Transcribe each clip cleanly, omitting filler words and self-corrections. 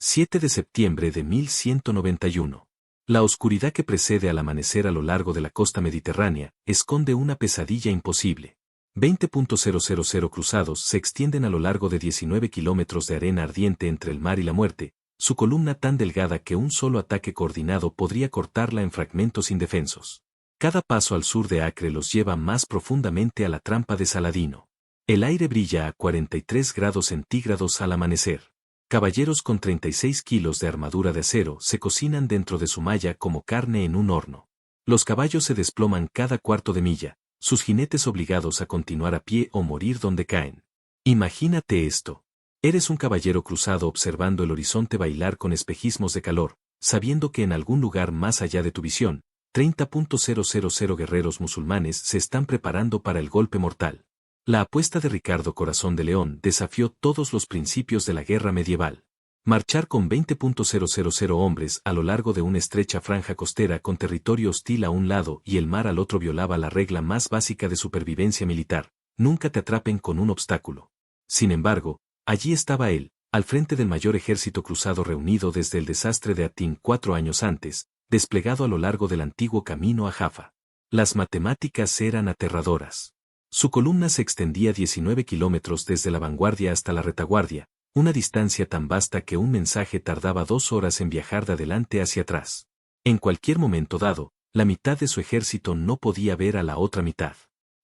7 de septiembre de 1191. La oscuridad que precede al amanecer a lo largo de la costa mediterránea esconde una pesadilla imposible. 20.000 cruzados se extienden a lo largo de 19 kilómetros de arena ardiente entre el mar y la muerte, su columna tan delgada que un solo ataque coordinado podría cortarla en fragmentos indefensos. Cada paso al sur de Acre los lleva más profundamente a la trampa de Saladino. El aire brilla a 43 grados centígrados al amanecer. Caballeros con 36 kilos de armadura de acero se cocinan dentro de su malla como carne en un horno. Los caballos se desploman cada cuarto de milla, sus jinetes obligados a continuar a pie o morir donde caen. Imagínate esto. Eres un caballero cruzado observando el horizonte bailar con espejismos de calor, sabiendo que en algún lugar más allá de tu visión, 30.000 guerreros musulmanes se están preparando para el golpe mortal. La apuesta de Ricardo Corazón de León desafió todos los principios de la guerra medieval. Marchar con 20.000 hombres a lo largo de una estrecha franja costera con territorio hostil a un lado y el mar al otro violaba la regla más básica de supervivencia militar: nunca te atrapen con un obstáculo. Sin embargo, allí estaba él, al frente del mayor ejército cruzado reunido desde el desastre de Atín 4 años antes, desplegado a lo largo del antiguo camino a Jaffa. Las matemáticas eran aterradoras. Su columna se extendía 19 kilómetros desde la vanguardia hasta la retaguardia, una distancia tan vasta que un mensaje tardaba 2 horas en viajar de adelante hacia atrás. En cualquier momento dado, la mitad de su ejército no podía ver a la otra mitad.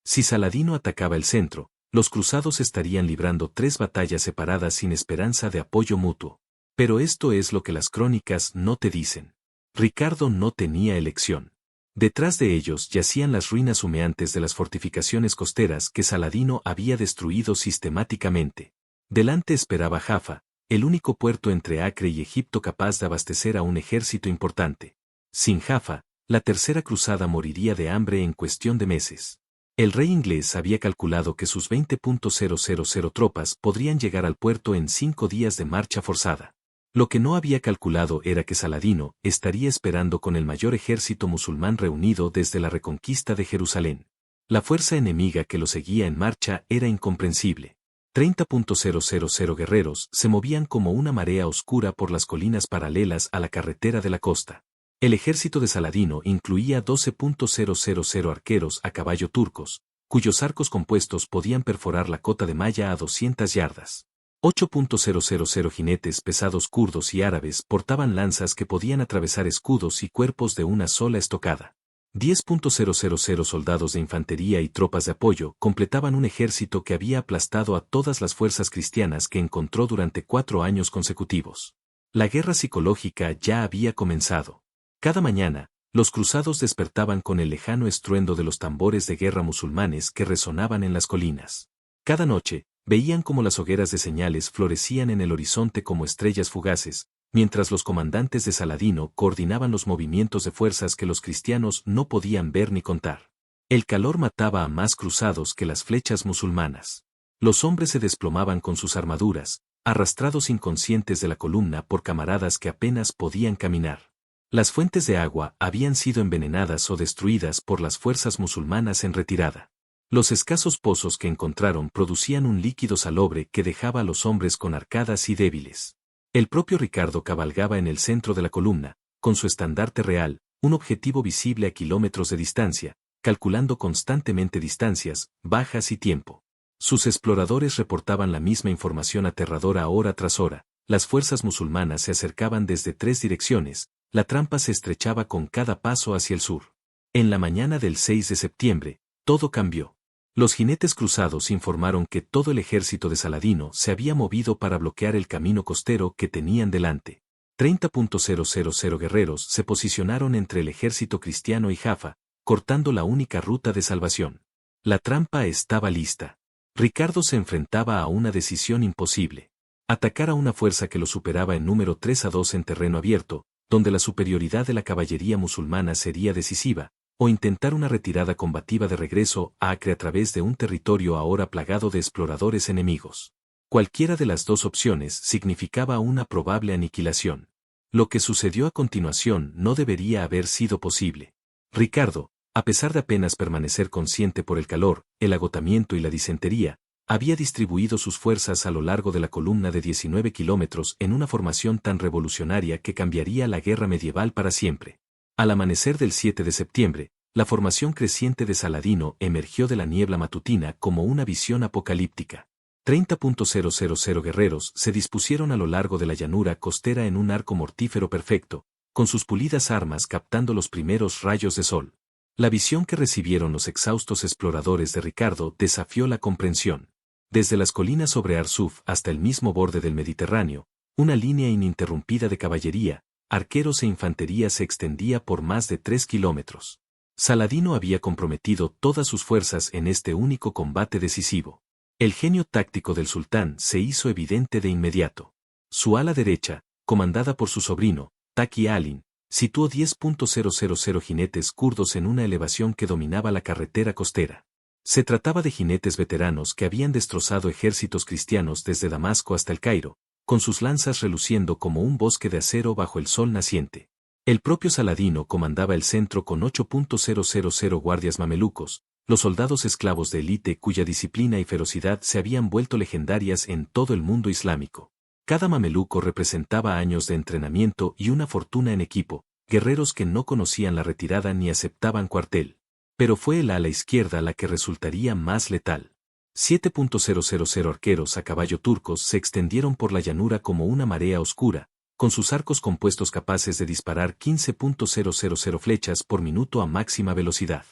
Si Saladino atacaba el centro, los cruzados estarían librando 3 batallas separadas sin esperanza de apoyo mutuo. Pero esto es lo que las crónicas no te dicen. Ricardo no tenía elección. Detrás de ellos yacían las ruinas humeantes de las fortificaciones costeras que Saladino había destruido sistemáticamente. Delante esperaba Jaffa, el único puerto entre Acre y Egipto capaz de abastecer a un ejército importante. Sin Jaffa, la tercera cruzada moriría de hambre en cuestión de meses. El rey inglés había calculado que sus 20.000 tropas podrían llegar al puerto en 5 días de marcha forzada. Lo que no había calculado era que Saladino estaría esperando con el mayor ejército musulmán reunido desde la reconquista de Jerusalén. La fuerza enemiga que lo seguía en marcha era incomprensible. 30.000 guerreros se movían como una marea oscura por las colinas paralelas a la carretera de la costa. El ejército de Saladino incluía 12.000 arqueros a caballo turcos, cuyos arcos compuestos podían perforar la cota de malla a 200 yardas. 8.000 jinetes pesados kurdos y árabes portaban lanzas que podían atravesar escudos y cuerpos de una sola estocada. 10.000 soldados de infantería y tropas de apoyo completaban un ejército que había aplastado a todas las fuerzas cristianas que encontró durante 4 años consecutivos. La guerra psicológica ya había comenzado. Cada mañana, los cruzados despertaban con el lejano estruendo de los tambores de guerra musulmanes que resonaban en las colinas. Cada noche, veían cómo las hogueras de señales florecían en el horizonte como estrellas fugaces, mientras los comandantes de Saladino coordinaban los movimientos de fuerzas que los cristianos no podían ver ni contar. El calor mataba a más cruzados que las flechas musulmanas. Los hombres se desplomaban con sus armaduras, arrastrados inconscientes de la columna por camaradas que apenas podían caminar. Las fuentes de agua habían sido envenenadas o destruidas por las fuerzas musulmanas en retirada. Los escasos pozos que encontraron producían un líquido salobre que dejaba a los hombres con arcadas y débiles. El propio Ricardo cabalgaba en el centro de la columna, con su estandarte real, un objetivo visible a kilómetros de distancia, calculando constantemente distancias, bajas y tiempo. Sus exploradores reportaban la misma información aterradora hora tras hora: las fuerzas musulmanas se acercaban desde 3 direcciones, la trampa se estrechaba con cada paso hacia el sur. En la mañana del 6 de septiembre, todo cambió. Los jinetes cruzados informaron que todo el ejército de Saladino se había movido para bloquear el camino costero que tenían delante. 30.000 guerreros se posicionaron entre el ejército cristiano y Jaffa, cortando la única ruta de salvación. La trampa estaba lista. Ricardo se enfrentaba a una decisión imposible: atacar a una fuerza que lo superaba en número 3-2 en terreno abierto, donde la superioridad de la caballería musulmana sería decisiva, o intentar una retirada combativa de regreso a Acre a través de un territorio ahora plagado de exploradores enemigos. Cualquiera de las dos opciones significaba una probable aniquilación. Lo que sucedió a continuación no debería haber sido posible. Ricardo, a pesar de apenas permanecer consciente por el calor, el agotamiento y la disentería, Había distribuido sus fuerzas a lo largo de la columna de 19 kilómetros en una formación tan revolucionaria que cambiaría la guerra medieval para siempre. Al amanecer del 7 de septiembre, la formación creciente de Saladino emergió de la niebla matutina como una visión apocalíptica. 30.000 guerreros se dispusieron a lo largo de la llanura costera en un arco mortífero perfecto, con sus pulidas armas captando los primeros rayos de sol. La visión que recibieron los exhaustos exploradores de Ricardo desafió la comprensión. Desde las colinas sobre Arsuf hasta el mismo borde del Mediterráneo, una línea ininterrumpida de caballería, arqueros e infantería se extendía por más de 3 kilómetros. Saladino había comprometido todas sus fuerzas en este único combate decisivo. El genio táctico del sultán se hizo evidente de inmediato. Su ala derecha, comandada por su sobrino, Taki Alin, situó 10.000 jinetes kurdos en una elevación que dominaba la carretera costera. Se trataba de jinetes veteranos que habían destrozado ejércitos cristianos desde Damasco hasta el Cairo, con sus lanzas reluciendo como un bosque de acero bajo el sol naciente. El propio Saladino comandaba el centro con 8.000 guardias mamelucos, los soldados esclavos de élite cuya disciplina y ferocidad se habían vuelto legendarias en todo el mundo islámico. Cada mameluco representaba años de entrenamiento y una fortuna en equipo, guerreros que no conocían la retirada ni aceptaban cuartel. Pero fue el ala izquierda la que resultaría más letal. 7.000 arqueros a caballo turcos se extendieron por la llanura como una marea oscura, con sus arcos compuestos capaces de disparar 15.000 flechas por minuto a máxima velocidad.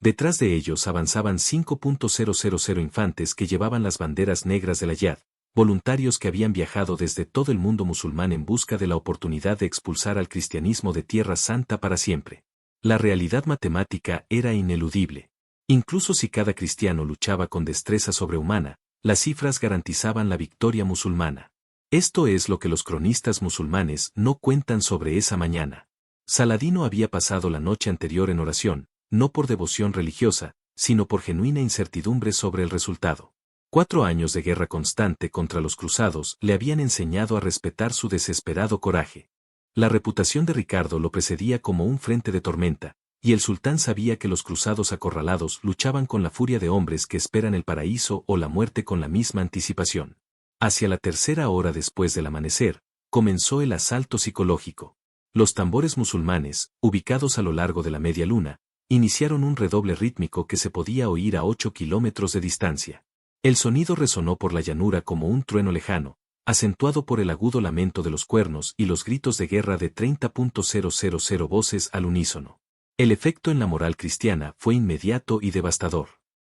Detrás de ellos avanzaban 5.000 infantes que llevaban las banderas negras de la Yad, voluntarios que habían viajado desde todo el mundo musulmán en busca de la oportunidad de expulsar al cristianismo de Tierra Santa para siempre. La realidad matemática era ineludible. Incluso si cada cristiano luchaba con destreza sobrehumana, las cifras garantizaban la victoria musulmana. Esto es lo que los cronistas musulmanes no cuentan sobre esa mañana. Saladino había pasado la noche anterior en oración, no por devoción religiosa, sino por genuina incertidumbre sobre el resultado. 4 años de guerra constante contra los cruzados le habían enseñado a respetar su desesperado coraje. La reputación de Ricardo lo precedía como un frente de tormenta, y el sultán sabía que los cruzados acorralados luchaban con la furia de hombres que esperan el paraíso o la muerte con la misma anticipación. Hacia la tercera hora después del amanecer, comenzó el asalto psicológico. Los tambores musulmanes, ubicados a lo largo de la media luna, iniciaron un redoble rítmico que se podía oír a 8 kilómetros de distancia. El sonido resonó por la llanura como un trueno lejano, acentuado por el agudo lamento de los cuernos y los gritos de guerra de 30.000 voces al unísono. El efecto en la moral cristiana fue inmediato y devastador.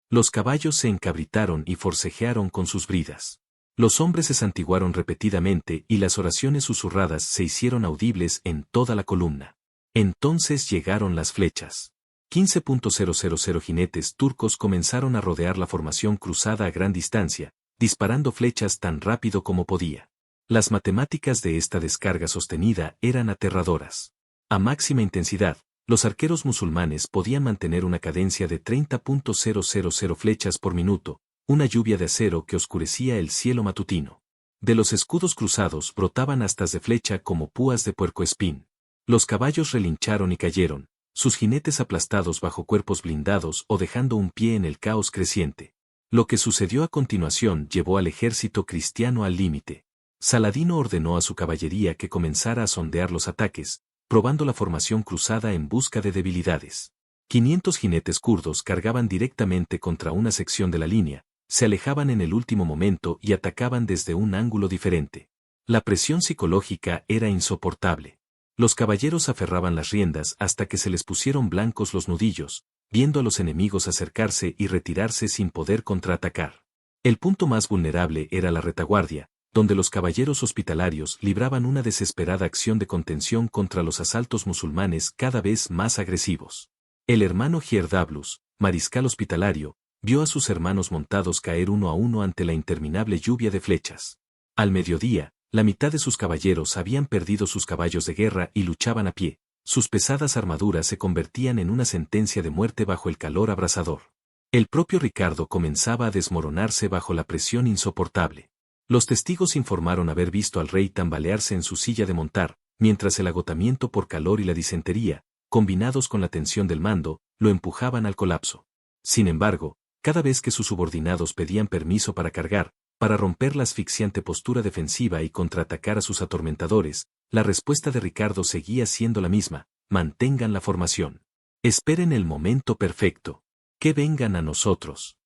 Los caballos se encabritaron y forcejearon con sus bridas. Los hombres se santiguaron repetidamente y las oraciones susurradas se hicieron audibles en toda la columna. Entonces llegaron las flechas. 15.000 jinetes turcos comenzaron a rodear la formación cruzada a gran distancia, disparando flechas tan rápido como podía. Las matemáticas de esta descarga sostenida eran aterradoras. A máxima intensidad, los arqueros musulmanes podían mantener una cadencia de 30.000 flechas por minuto, una lluvia de acero que oscurecía el cielo matutino. De los escudos cruzados brotaban astas de flecha como púas de puercoespín. Los caballos relincharon y cayeron, sus jinetes aplastados bajo cuerpos blindados o dejando un pie en el caos creciente. Lo que sucedió a continuación llevó al ejército cristiano al límite. Saladino ordenó a su caballería que comenzara a sondear los ataques, probando la formación cruzada en busca de debilidades. 500 jinetes kurdos cargaban directamente contra una sección de la línea, se alejaban en el último momento y atacaban desde un ángulo diferente. La presión psicológica era insoportable. Los caballeros aferraban las riendas hasta que se les pusieron blancos los nudillos, viendo a los enemigos acercarse y retirarse sin poder contraatacar. El punto más vulnerable era la retaguardia, donde los caballeros hospitalarios libraban una desesperada acción de contención contra los asaltos musulmanes cada vez más agresivos. El hermano Giardablus, mariscal hospitalario, vio a sus hermanos montados caer uno a uno ante la interminable lluvia de flechas. Al mediodía, la mitad de sus caballeros habían perdido sus caballos de guerra y luchaban a pie. Sus pesadas armaduras se convertían en una sentencia de muerte bajo el calor abrasador. El propio Ricardo comenzaba a desmoronarse bajo la presión insoportable. Los testigos informaron haber visto al rey tambalearse en su silla de montar, mientras el agotamiento por calor y la disentería, combinados con la tensión del mando, lo empujaban al colapso. Sin embargo, Cada vez que sus subordinados pedían permiso para cargar, para romper la asfixiante postura defensiva y contraatacar a sus atormentadores, la respuesta de Ricardo seguía siendo la misma: mantengan la formación. Esperen el momento perfecto. Que vengan a nosotros.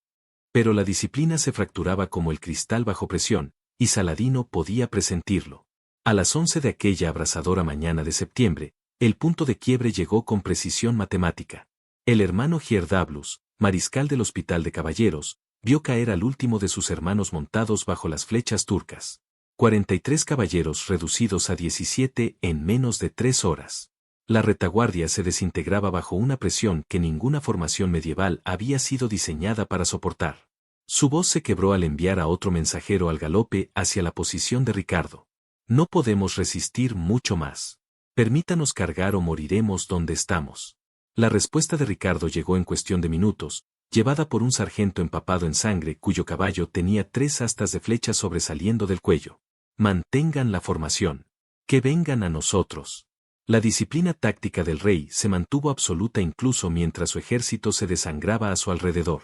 Pero la disciplina se fracturaba como el cristal bajo presión, y Saladino podía presentirlo. A las 11 de aquella abrasadora mañana de septiembre, el punto de quiebre llegó con precisión matemática. El hermano Gierdablos, mariscal del Hospital de Caballeros, vio caer al último de sus hermanos montados bajo las flechas turcas. 43 caballeros reducidos a 17 en menos de 3 horas. La retaguardia se desintegraba bajo una presión que ninguna formación medieval había sido diseñada para soportar. Su voz se quebró al enviar a otro mensajero al galope hacia la posición de Ricardo. No podemos resistir mucho más. Permítanos cargar o moriremos donde estamos. La respuesta de Ricardo llegó en cuestión de minutos, llevada por un sargento empapado en sangre cuyo caballo tenía 3 astas de flecha sobresaliendo del cuello. Mantengan la formación. Que vengan a nosotros. La disciplina táctica del rey se mantuvo absoluta incluso mientras su ejército se desangraba a su alrededor.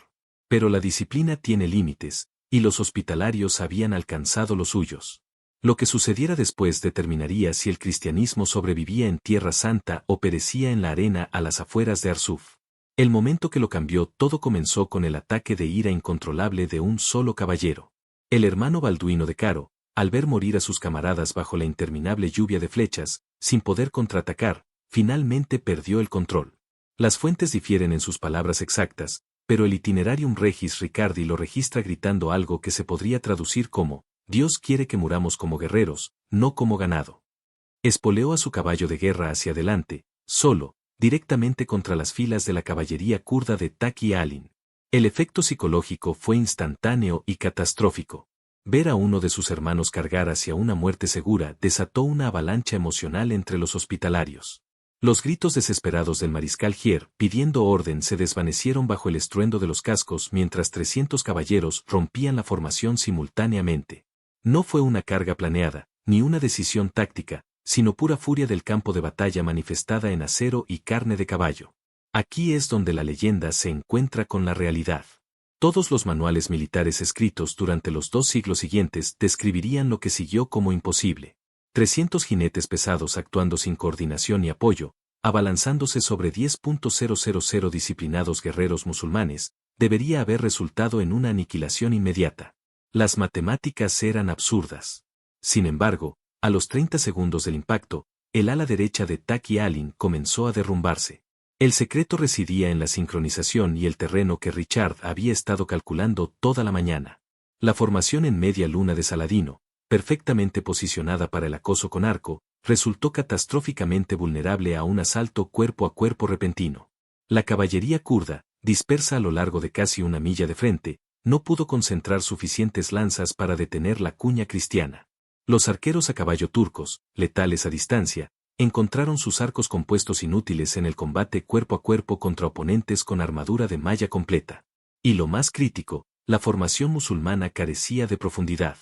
Pero la disciplina tiene límites, y los hospitalarios habían alcanzado los suyos. Lo que sucediera después determinaría si el cristianismo sobrevivía en Tierra Santa o perecía en la arena a las afueras de Arsuf. El momento que lo cambió todo comenzó con el ataque de ira incontrolable de un solo caballero. El hermano Balduino de Caro, al ver morir a sus camaradas bajo la interminable lluvia de flechas, sin poder contraatacar, finalmente perdió el control. Las fuentes difieren en sus palabras exactas, pero el Itinerarium Regis Ricardi lo registra gritando algo que se podría traducir como: Dios quiere que muramos como guerreros, no como ganado. Espoleó a su caballo de guerra hacia adelante, solo, directamente contra las filas de la caballería kurda de Taki Alin. El efecto psicológico fue instantáneo y catastrófico. Ver a uno de sus hermanos cargar hacia una muerte segura desató una avalancha emocional entre los hospitalarios. Los gritos desesperados del mariscal Gier pidiendo orden se desvanecieron bajo el estruendo de los cascos mientras 300 caballeros rompían la formación simultáneamente. No fue una carga planeada, ni una decisión táctica, sino pura furia del campo de batalla manifestada en acero y carne de caballo. Aquí es donde la leyenda se encuentra con la realidad. Todos los manuales militares escritos durante los 2 siglos siguientes describirían lo que siguió como imposible. 300 jinetes pesados actuando sin coordinación y apoyo, abalanzándose sobre 10.000 disciplinados guerreros musulmanes, debería haber resultado en una aniquilación inmediata. Las matemáticas eran absurdas. Sin embargo, a los 30 segundos del impacto, el ala derecha de Taki Alin comenzó a derrumbarse. El secreto residía en la sincronización y el terreno que Richard había estado calculando toda la mañana. La formación en media luna de Saladino, perfectamente posicionada para el acoso con arco, resultó catastróficamente vulnerable a un asalto cuerpo a cuerpo repentino. La caballería kurda, dispersa a lo largo de casi una milla de frente, no pudo concentrar suficientes lanzas para detener la cuña cristiana. Los arqueros a caballo turcos, letales a distancia, encontraron sus arcos compuestos inútiles en el combate cuerpo a cuerpo contra oponentes con armadura de malla completa. Y lo más crítico, la formación musulmana carecía de profundidad.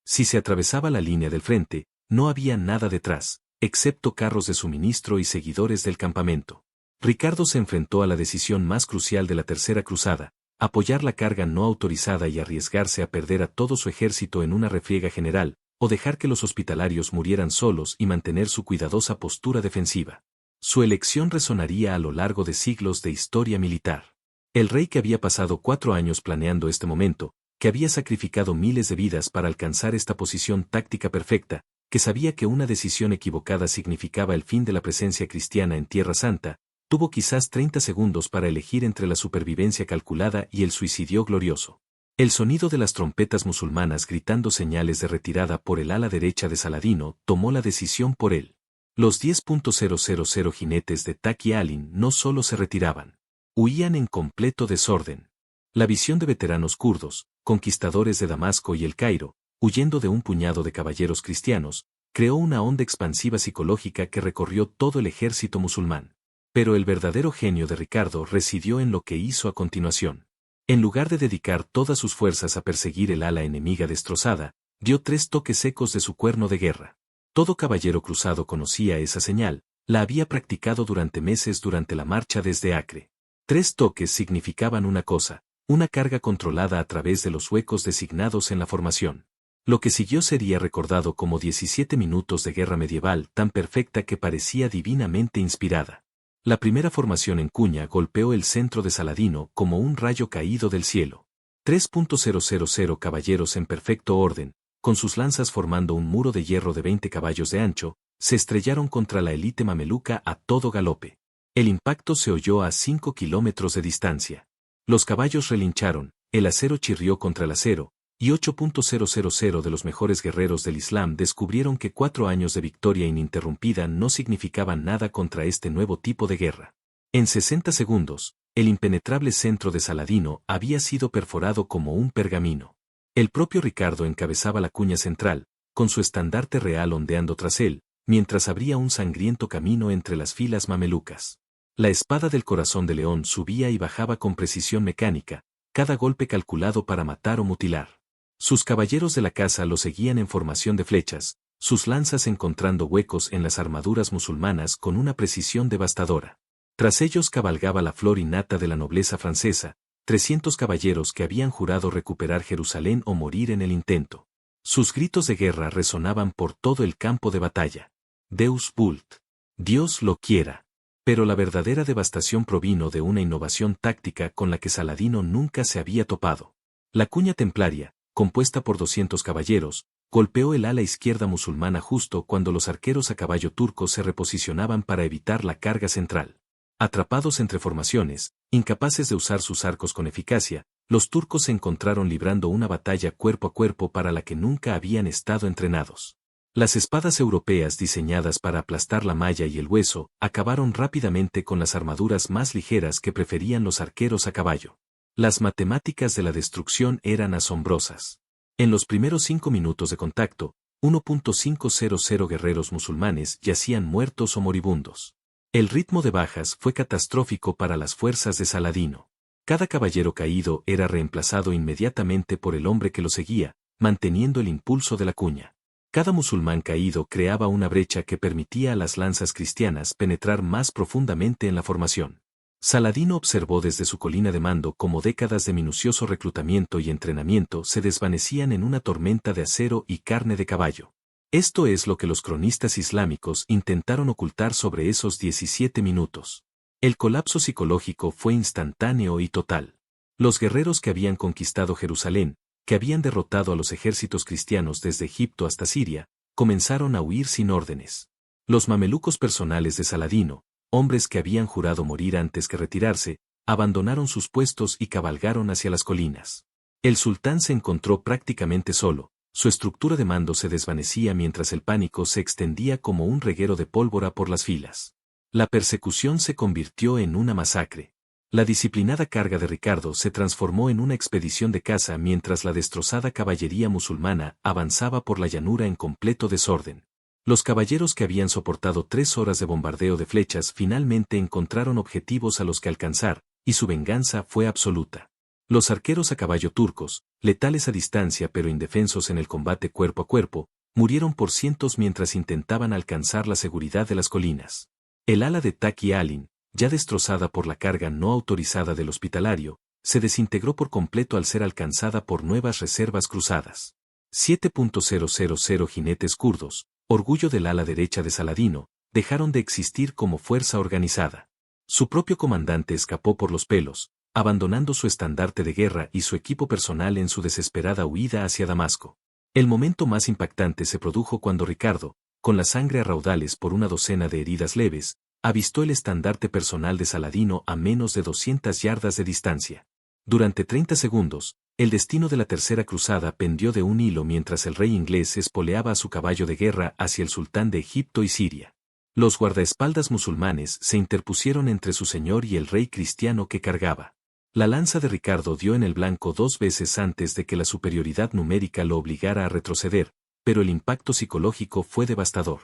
Si se atravesaba la línea del frente, no había nada detrás, excepto carros de suministro y seguidores del campamento. Ricardo se enfrentó a la decisión más crucial de la Tercera Cruzada: apoyar la carga no autorizada y arriesgarse a perder a todo su ejército en una refriega general, o dejar que los hospitalarios murieran solos y mantener su cuidadosa postura defensiva. Su elección resonaría a lo largo de siglos de historia militar. El rey que había pasado 4 años planeando este momento, que había sacrificado miles de vidas para alcanzar esta posición táctica perfecta, que sabía que una decisión equivocada significaba el fin de la presencia cristiana en Tierra Santa, tuvo quizás 30 segundos para elegir entre la supervivencia calculada y el suicidio glorioso. El sonido de las trompetas musulmanas gritando señales de retirada por el ala derecha de Saladino tomó la decisión por él. Los 10.000 jinetes de Taki Alin no solo se retiraban, huían en completo desorden. La visión de veteranos kurdos, conquistadores de Damasco y El Cairo, huyendo de un puñado de caballeros cristianos, creó una onda expansiva psicológica que recorrió todo el ejército musulmán. Pero el verdadero genio de Ricardo residió en lo que hizo a continuación. En lugar de dedicar todas sus fuerzas a perseguir el ala enemiga destrozada, dio 3 toques secos de su cuerno de guerra. Todo caballero cruzado conocía esa señal, la había practicado durante meses durante la marcha desde Acre. 3 toques significaban una cosa: una carga controlada a través de los huecos designados en la formación. Lo que siguió sería recordado como 17 minutos de guerra medieval tan perfecta que parecía divinamente inspirada. La primera formación en cuña golpeó el centro de Saladino como un rayo caído del cielo. 3.000 caballeros en perfecto orden, con sus lanzas formando un muro de hierro de 20 caballos de ancho, se estrellaron contra la élite mameluca a todo galope. El impacto se oyó a 5 kilómetros de distancia. Los caballos relincharon, el acero chirrió contra el acero, y 8.000 de los mejores guerreros del Islam descubrieron que 4 años de victoria ininterrumpida no significaban nada contra este nuevo tipo de guerra. En 60 segundos, el impenetrable centro de Saladino había sido perforado como un pergamino. El propio Ricardo encabezaba la cuña central, con su estandarte real ondeando tras él, mientras abría un sangriento camino entre las filas mamelucas. La espada del corazón de león subía y bajaba con precisión mecánica, cada golpe calculado para matar o mutilar. Sus caballeros de la casa lo seguían en formación de flechas, sus lanzas encontrando huecos en las armaduras musulmanas con una precisión devastadora. Tras ellos cabalgaba la flor innata de la nobleza francesa, 300 caballeros que habían jurado recuperar Jerusalén o morir en el intento. Sus gritos de guerra resonaban por todo el campo de batalla. Deus vult. Dios lo quiera. Pero la verdadera devastación provino de una innovación táctica con la que Saladino nunca se había topado. La cuña templaria, compuesta por 200 caballeros, golpeó el ala izquierda musulmana justo cuando los arqueros a caballo turcos se reposicionaban para evitar la carga central. Atrapados entre formaciones, incapaces de usar sus arcos con eficacia, los turcos se encontraron librando una batalla cuerpo a cuerpo para la que nunca habían estado entrenados. Las espadas europeas diseñadas para aplastar la malla y el hueso, acabaron rápidamente con las armaduras más ligeras que preferían los arqueros a caballo. Las matemáticas de la destrucción eran asombrosas. En los primeros 5 minutos de contacto, 1.500 guerreros musulmanes yacían muertos o moribundos. El ritmo de bajas fue catastrófico para las fuerzas de Saladino. Cada caballero caído era reemplazado inmediatamente por el hombre que lo seguía, manteniendo el impulso de la cuña. Cada musulmán caído creaba una brecha que permitía a las lanzas cristianas penetrar más profundamente en la formación. Saladino observó desde su colina de mando cómo décadas de minucioso reclutamiento y entrenamiento se desvanecían en una tormenta de acero y carne de caballo. Esto es lo que los cronistas islámicos intentaron ocultar sobre esos 17 minutos. El colapso psicológico fue instantáneo y total. Los guerreros que habían conquistado Jerusalén, que habían derrotado a los ejércitos cristianos desde Egipto hasta Siria, comenzaron a huir sin órdenes. Los mamelucos personales de Saladino, hombres que habían jurado morir antes que retirarse, abandonaron sus puestos y cabalgaron hacia las colinas. El sultán se encontró prácticamente solo, su estructura de mando se desvanecía mientras el pánico se extendía como un reguero de pólvora por las filas. La persecución se convirtió en una masacre. La disciplinada carga de Ricardo se transformó en una expedición de caza mientras la destrozada caballería musulmana avanzaba por la llanura en completo desorden. Los caballeros que habían soportado 3 horas de bombardeo de flechas finalmente encontraron objetivos a los que alcanzar, y su venganza fue absoluta. Los arqueros a caballo turcos, letales a distancia pero indefensos en el combate cuerpo a cuerpo, murieron por cientos mientras intentaban alcanzar la seguridad de las colinas. El ala de Taqi Alin, ya destrozada por la carga no autorizada del hospitalario, se desintegró por completo al ser alcanzada por nuevas reservas cruzadas. 7.000 jinetes kurdos, orgullo del ala derecha de Saladino, dejaron de existir como fuerza organizada. Su propio comandante escapó por los pelos, abandonando su estandarte de guerra y su equipo personal en su desesperada huida hacia Damasco. El momento más impactante se produjo cuando Ricardo, con la sangre a raudales por una docena de heridas leves, avistó el estandarte personal de Saladino a menos de 200 yardas de distancia. Durante 30 segundos, el destino de la tercera cruzada pendió de un hilo mientras el rey inglés espoleaba a su caballo de guerra hacia el sultán de Egipto y Siria. Los guardaespaldas musulmanes se interpusieron entre su señor y el rey cristiano que cargaba. La lanza de Ricardo dio en el blanco 2 veces antes de que la superioridad numérica lo obligara a retroceder, pero el impacto psicológico fue devastador.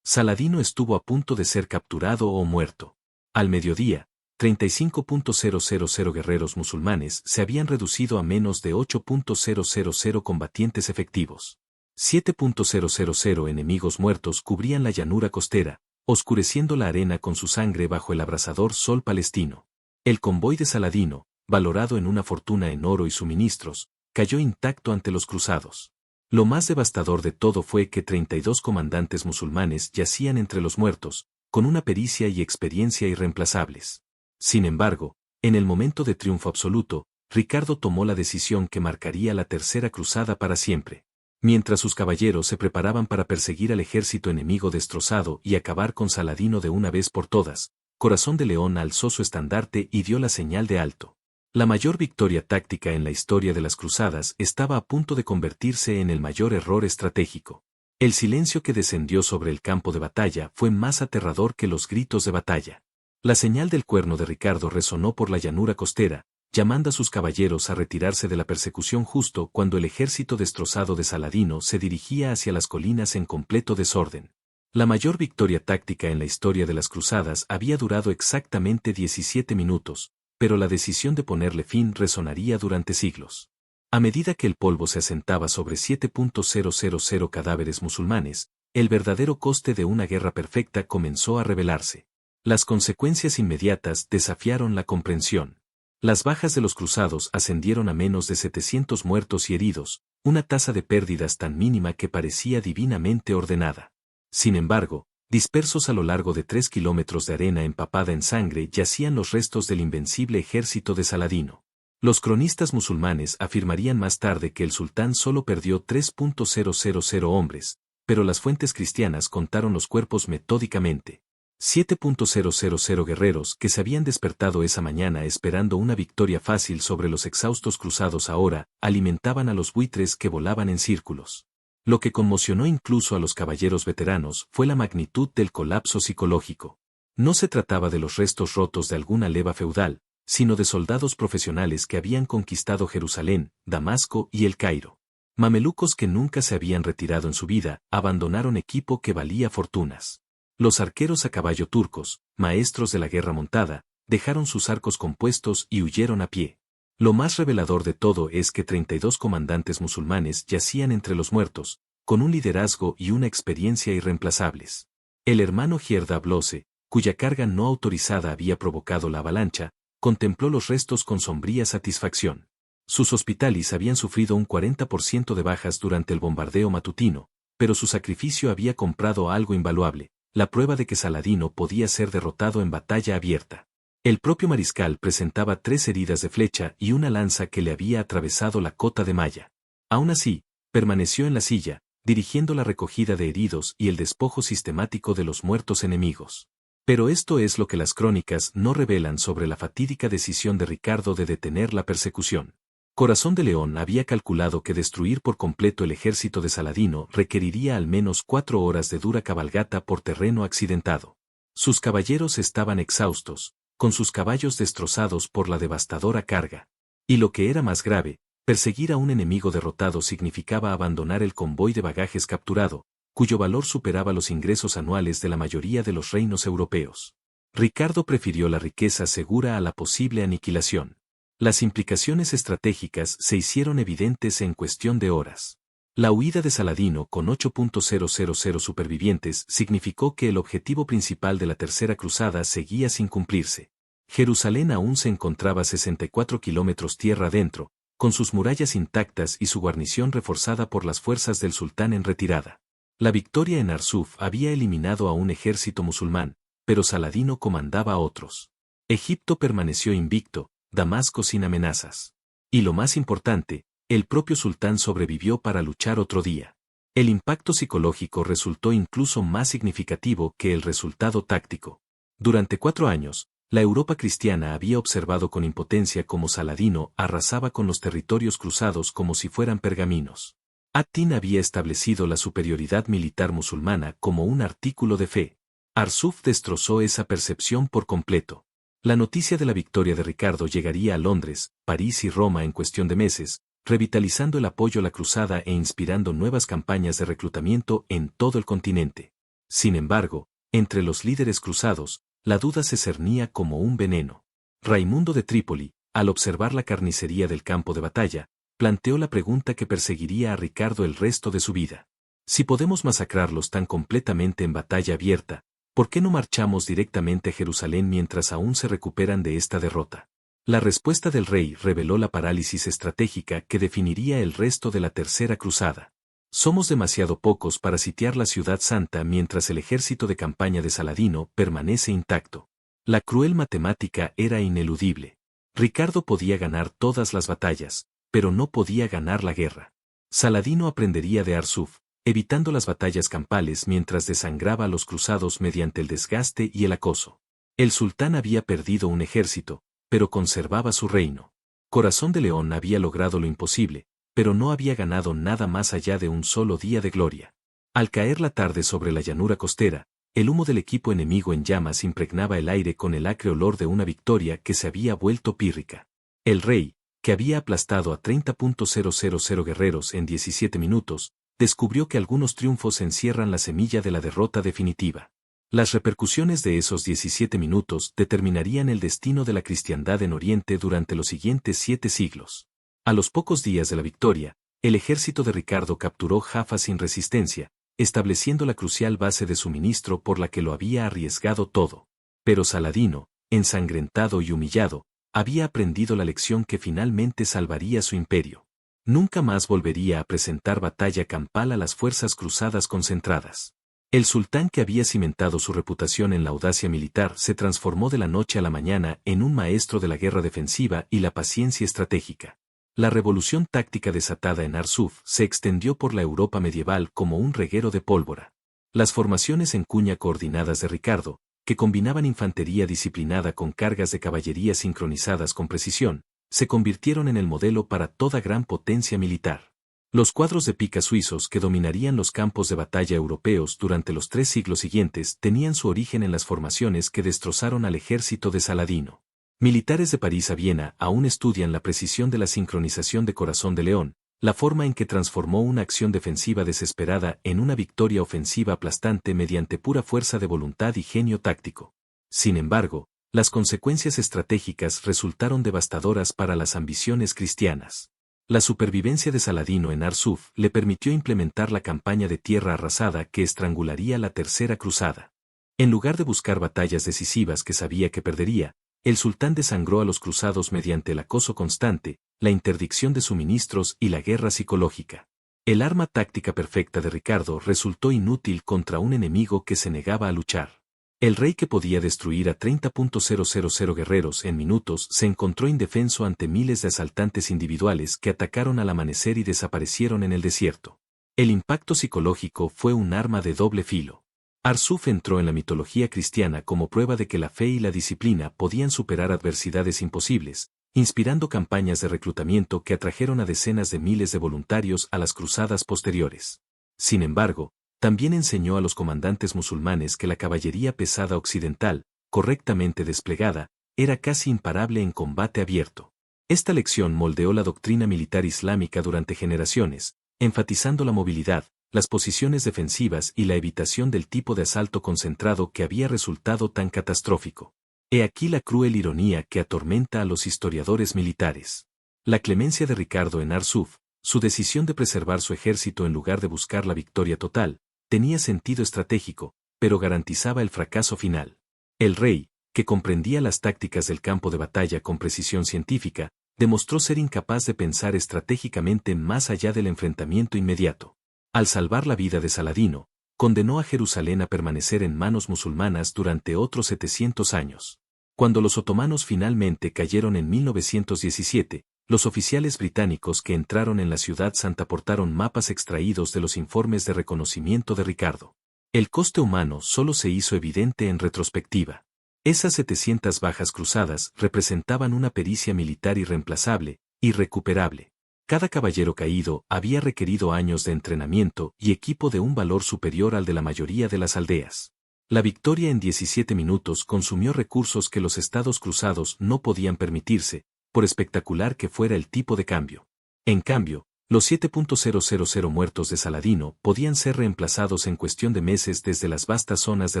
Saladino estuvo a punto de ser capturado o muerto. Al mediodía, 35.000 guerreros musulmanes se habían reducido a menos de 8.000 combatientes efectivos. 7.000 enemigos muertos cubrían la llanura costera, oscureciendo la arena con su sangre bajo el abrasador sol palestino. El convoy de Saladino, valorado en una fortuna en oro y suministros, cayó intacto ante los cruzados. Lo más devastador de todo fue que 32 comandantes musulmanes yacían entre los muertos, con una pericia y experiencia irreemplazables. Sin embargo, en el momento de triunfo absoluto, Ricardo tomó la decisión que marcaría la tercera cruzada para siempre. Mientras sus caballeros se preparaban para perseguir al ejército enemigo destrozado y acabar con Saladino de una vez por todas, Corazón de León alzó su estandarte y dio la señal de alto. La mayor victoria táctica en la historia de las cruzadas estaba a punto de convertirse en el mayor error estratégico. El silencio que descendió sobre el campo de batalla fue más aterrador que los gritos de batalla. La señal del cuerno de Ricardo resonó por la llanura costera, llamando a sus caballeros a retirarse de la persecución justo cuando el ejército destrozado de Saladino se dirigía hacia las colinas en completo desorden. La mayor victoria táctica en la historia de las cruzadas había durado exactamente 17 minutos, pero la decisión de ponerle fin resonaría durante siglos. A medida que el polvo se asentaba sobre 7.000 cadáveres musulmanes, el verdadero coste de una guerra perfecta comenzó a revelarse. Las consecuencias inmediatas desafiaron la comprensión. Las bajas de los cruzados ascendieron a menos de 700 muertos y heridos, una tasa de pérdidas tan mínima que parecía divinamente ordenada. Sin embargo, dispersos a lo largo de 3 kilómetros de arena empapada en sangre yacían los restos del invencible ejército de Saladino. Los cronistas musulmanes afirmarían más tarde que el sultán solo perdió 3.000 hombres, pero las fuentes cristianas contaron los cuerpos metódicamente. 7.000 guerreros que se habían despertado esa mañana esperando una victoria fácil sobre los exhaustos cruzados ahora alimentaban a los buitres que volaban en círculos. Lo que conmocionó incluso a los caballeros veteranos fue la magnitud del colapso psicológico. No se trataba de los restos rotos de alguna leva feudal, sino de soldados profesionales que habían conquistado Jerusalén, Damasco y El Cairo. Mamelucos que nunca se habían retirado en su vida, abandonaron equipo que valía fortunas. Los arqueros a caballo turcos, maestros de la guerra montada, dejaron sus arcos compuestos y huyeron a pie. Lo más revelador de todo es que 32 comandantes musulmanes yacían entre los muertos, con un liderazgo y una experiencia irreemplazables. El hermano Gierda Blose, cuya carga no autorizada había provocado la avalancha, contempló los restos con sombría satisfacción. Sus hospitalis habían sufrido un 40% de bajas durante el bombardeo matutino, pero su sacrificio había comprado algo invaluable, la prueba de que Saladino podía ser derrotado en batalla abierta. El propio mariscal presentaba 3 heridas de flecha y una lanza que le había atravesado la cota de malla. Aún así, permaneció en la silla, dirigiendo la recogida de heridos y el despojo sistemático de los muertos enemigos. Pero esto es lo que las crónicas no revelan sobre la fatídica decisión de Ricardo de detener la persecución. Corazón de León había calculado que destruir por completo el ejército de Saladino requeriría al menos 4 horas de dura cabalgata por terreno accidentado. Sus caballeros estaban exhaustos, con sus caballos destrozados por la devastadora carga. Y lo que era más grave, perseguir a un enemigo derrotado significaba abandonar el convoy de bagajes capturado, cuyo valor superaba los ingresos anuales de la mayoría de los reinos europeos. Ricardo prefirió la riqueza segura a la posible aniquilación. Las implicaciones estratégicas se hicieron evidentes en cuestión de horas. La huida de Saladino con 8.000 supervivientes significó que el objetivo principal de la Tercera Cruzada seguía sin cumplirse. Jerusalén aún se encontraba a 64 kilómetros tierra adentro, con sus murallas intactas y su guarnición reforzada por las fuerzas del sultán en retirada. La victoria en Arsuf había eliminado a un ejército musulmán, pero Saladino comandaba a otros. Egipto permaneció invicto, Damasco sin amenazas. Y lo más importante, el propio sultán sobrevivió para luchar otro día. El impacto psicológico resultó incluso más significativo que el resultado táctico. Durante 4 años, la Europa cristiana había observado con impotencia cómo Saladino arrasaba con los territorios cruzados como si fueran pergaminos. At-Tin había establecido la superioridad militar musulmana como un artículo de fe. Arsuf destrozó esa percepción por completo. La noticia de la victoria de Ricardo llegaría a Londres, París y Roma en cuestión de meses, revitalizando el apoyo a la cruzada e inspirando nuevas campañas de reclutamiento en todo el continente. Sin embargo, entre los líderes cruzados, la duda se cernía como un veneno. Raimundo de Trípoli, al observar la carnicería del campo de batalla, planteó la pregunta que perseguiría a Ricardo el resto de su vida. Si podemos masacrarlos tan completamente en batalla abierta, ¿por qué no marchamos directamente a Jerusalén mientras aún se recuperan de esta derrota? La respuesta del rey reveló la parálisis estratégica que definiría el resto de la Tercera Cruzada. Somos demasiado pocos para sitiar la ciudad santa mientras el ejército de campaña de Saladino permanece intacto. La cruel matemática era ineludible. Ricardo podía ganar todas las batallas, pero no podía ganar la guerra. Saladino aprendería de Arsuf, evitando las batallas campales mientras desangraba a los cruzados mediante el desgaste y el acoso. El sultán había perdido un ejército, pero conservaba su reino. Corazón de León había logrado lo imposible, pero no había ganado nada más allá de un solo día de gloria. Al caer la tarde sobre la llanura costera, el humo del equipo enemigo en llamas impregnaba el aire con el acre olor de una victoria que se había vuelto pírrica. El rey, que había aplastado a 30.000 guerreros en 17 minutos, descubrió que algunos triunfos encierran la semilla de la derrota definitiva. Las repercusiones de esos 17 minutos determinarían el destino de la cristiandad en Oriente durante los siguientes 7 siglos. A los pocos días de la victoria, el ejército de Ricardo capturó Jaffa sin resistencia, estableciendo la crucial base de suministro por la que lo había arriesgado todo. Pero Saladino, ensangrentado y humillado, había aprendido la lección que finalmente salvaría su imperio. Nunca más volvería a presentar batalla campal a las fuerzas cruzadas concentradas. El sultán que había cimentado su reputación en la audacia militar se transformó de la noche a la mañana en un maestro de la guerra defensiva y la paciencia estratégica. La revolución táctica desatada en Arsuf se extendió por la Europa medieval como un reguero de pólvora. Las formaciones en cuña coordinadas de Ricardo, que combinaban infantería disciplinada con cargas de caballería sincronizadas con precisión, se convirtieron en el modelo para toda gran potencia militar. Los cuadros de pica suizos que dominarían los campos de batalla europeos durante los 3 siglos siguientes tenían su origen en las formaciones que destrozaron al ejército de Saladino. Militares de París a Viena aún estudian la precisión de la sincronización de Corazón de León, la forma en que transformó una acción defensiva desesperada en una victoria ofensiva aplastante mediante pura fuerza de voluntad y genio táctico. Sin embargo, las consecuencias estratégicas resultaron devastadoras para las ambiciones cristianas. La supervivencia de Saladino en Arsuf le permitió implementar la campaña de tierra arrasada que estrangularía la Tercera Cruzada. En lugar de buscar batallas decisivas que sabía que perdería, el sultán desangró a los cruzados mediante el acoso constante, la interdicción de suministros y la guerra psicológica. El arma táctica perfecta de Ricardo resultó inútil contra un enemigo que se negaba a luchar. El rey que podía destruir a 30.000 guerreros en minutos se encontró indefenso ante miles de asaltantes individuales que atacaron al amanecer y desaparecieron en el desierto. El impacto psicológico fue un arma de doble filo. Arsuf entró en la mitología cristiana como prueba de que la fe y la disciplina podían superar adversidades imposibles, inspirando campañas de reclutamiento que atrajeron a decenas de miles de voluntarios a las cruzadas posteriores. Sin embargo, también enseñó a los comandantes musulmanes que la caballería pesada occidental, correctamente desplegada, era casi imparable en combate abierto. Esta lección moldeó la doctrina militar islámica durante generaciones, enfatizando la movilidad, las posiciones defensivas y la evitación del tipo de asalto concentrado que había resultado tan catastrófico. He aquí la cruel ironía que atormenta a los historiadores militares. La clemencia de Ricardo en Arsuf, su decisión de preservar su ejército en lugar de buscar la victoria total, tenía sentido estratégico, pero garantizaba el fracaso final. El rey, que comprendía las tácticas del campo de batalla con precisión científica, demostró ser incapaz de pensar estratégicamente más allá del enfrentamiento inmediato. Al salvar la vida de Saladino, condenó a Jerusalén a permanecer en manos musulmanas durante otros 700 años. Cuando los otomanos finalmente cayeron en 1917, los oficiales británicos que entraron en la ciudad santa portaron mapas extraídos de los informes de reconocimiento de Ricardo. El coste humano solo se hizo evidente en retrospectiva. Esas 700 bajas cruzadas representaban una pericia militar irreemplazable, irrecuperable. Cada caballero caído había requerido años de entrenamiento y equipo de un valor superior al de la mayoría de las aldeas. La victoria en 17 minutos consumió recursos que los estados cruzados no podían permitirse, por espectacular que fuera el tipo de cambio. En cambio, los 7.000 muertos de Saladino podían ser reemplazados en cuestión de meses desde las vastas zonas de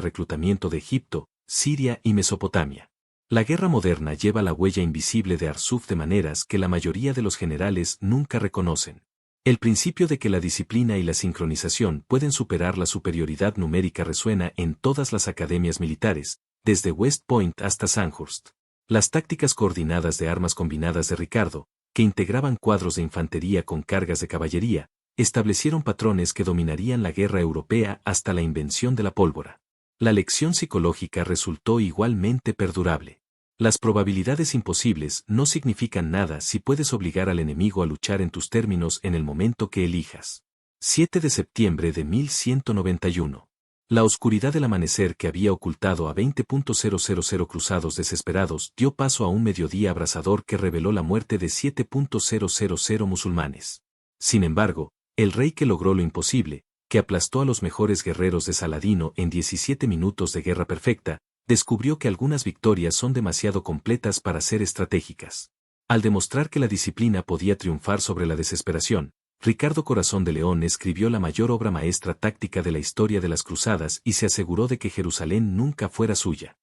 reclutamiento de Egipto, Siria y Mesopotamia. La guerra moderna lleva la huella invisible de Arsuf de maneras que la mayoría de los generales nunca reconocen. El principio de que la disciplina y la sincronización pueden superar la superioridad numérica resuena en todas las academias militares, desde West Point hasta Sandhurst. Las tácticas coordinadas de armas combinadas de Ricardo, que integraban cuadros de infantería con cargas de caballería, establecieron patrones que dominarían la guerra europea hasta la invención de la pólvora. La lección psicológica resultó igualmente perdurable. Las probabilidades imposibles no significan nada si puedes obligar al enemigo a luchar en tus términos en el momento que elijas. 7 de septiembre de 1191. La oscuridad del amanecer que había ocultado a 20.000 cruzados desesperados dio paso a un mediodía abrasador que reveló la muerte de 7.000 musulmanes. Sin embargo, el rey que logró lo imposible, que aplastó a los mejores guerreros de Saladino en 17 minutos de guerra perfecta, descubrió que algunas victorias son demasiado completas para ser estratégicas. Al demostrar que la disciplina podía triunfar sobre la desesperación, Ricardo Corazón de León escribió la mayor obra maestra táctica de la historia de las cruzadas y se aseguró de que Jerusalén nunca fuera suya.